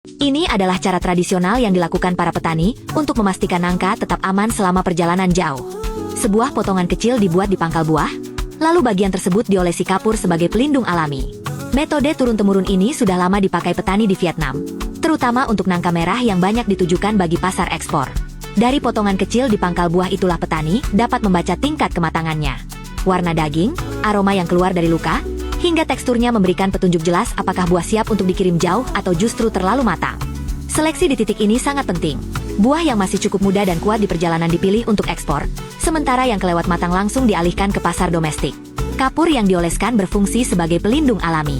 Ini adalah cara tradisional yang dilakukan para petani untuk memastikan nangka tetap aman selama perjalanan jauh. Sebuah potongan kecil dibuat di pangkal buah, lalu bagian tersebut diolesi kapur sebagai pelindung alami. Metode turun-temurun ini sudah lama dipakai petani di Vietnam, terutama untuk nangka merah yang banyak ditujukan bagi pasar ekspor. Dari potongan kecil di pangkal buah itulah petani dapat membaca tingkat kematangannya. Warna daging, aroma yang keluar dari luka, hingga teksturnya memberikan petunjuk jelas apakah buah siap untuk dikirim jauh atau justru terlalu matang. Seleksi di titik ini sangat penting. Buah yang masih cukup muda dan kuat di perjalanan dipilih untuk ekspor, sementara yang kelewat matang langsung dialihkan ke pasar domestik. Kapur yang dioleskan berfungsi sebagai pelindung alami.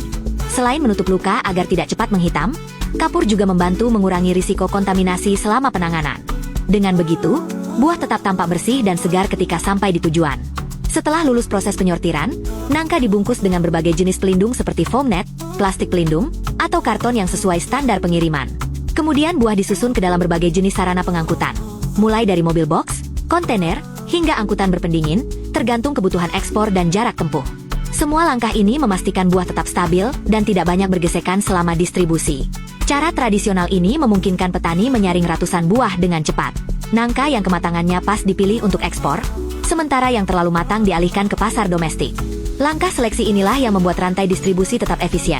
Selain menutup luka agar tidak cepat menghitam, kapur juga membantu mengurangi risiko kontaminasi selama penanganan. Dengan begitu, buah tetap tampak bersih dan segar ketika sampai di tujuan. Setelah lulus proses penyortiran, nangka dibungkus dengan berbagai jenis pelindung seperti foam net, plastik pelindung, atau karton yang sesuai standar pengiriman. Kemudian buah disusun ke dalam berbagai jenis sarana pengangkutan, mulai dari mobil box, kontainer, hingga angkutan berpendingin, tergantung kebutuhan ekspor dan jarak tempuh. Semua langkah ini memastikan buah tetap stabil dan tidak banyak bergesekan selama distribusi. Cara tradisional ini memungkinkan petani menyaring ratusan buah dengan cepat. Nangka yang kematangannya pas dipilih untuk ekspor, sementara yang terlalu matang dialihkan ke pasar domestik. Langkah seleksi inilah yang membuat rantai distribusi tetap efisien,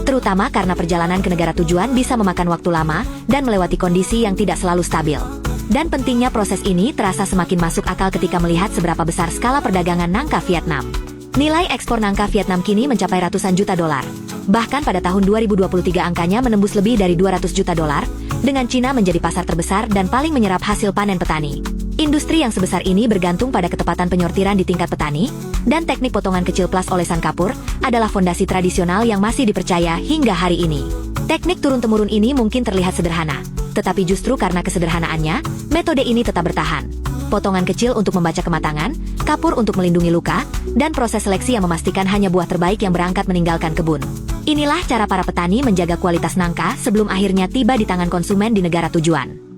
terutama karena perjalanan ke negara tujuan bisa memakan waktu lama dan melewati kondisi yang tidak selalu stabil. Dan pentingnya proses ini terasa semakin masuk akal ketika melihat seberapa besar skala perdagangan nangka Vietnam. Nilai ekspor nangka Vietnam kini mencapai ratusan juta dolar. Bahkan pada tahun 2023 angkanya menembus lebih dari 200 juta dolar, dengan Cina menjadi pasar terbesar dan paling menyerap hasil panen petani. Industri yang sebesar ini bergantung pada ketepatan penyortiran di tingkat petani, dan teknik potongan kecil plus olesan kapur adalah fondasi tradisional yang masih dipercaya hingga hari ini. Teknik turun-temurun ini mungkin terlihat sederhana, tetapi justru karena kesederhanaannya, metode ini tetap bertahan. Potongan kecil untuk membaca kematangan, kapur untuk melindungi luka, dan proses seleksi yang memastikan hanya buah terbaik yang berangkat meninggalkan kebun. Inilah cara para petani menjaga kualitas nangka sebelum akhirnya tiba di tangan konsumen di negara tujuan.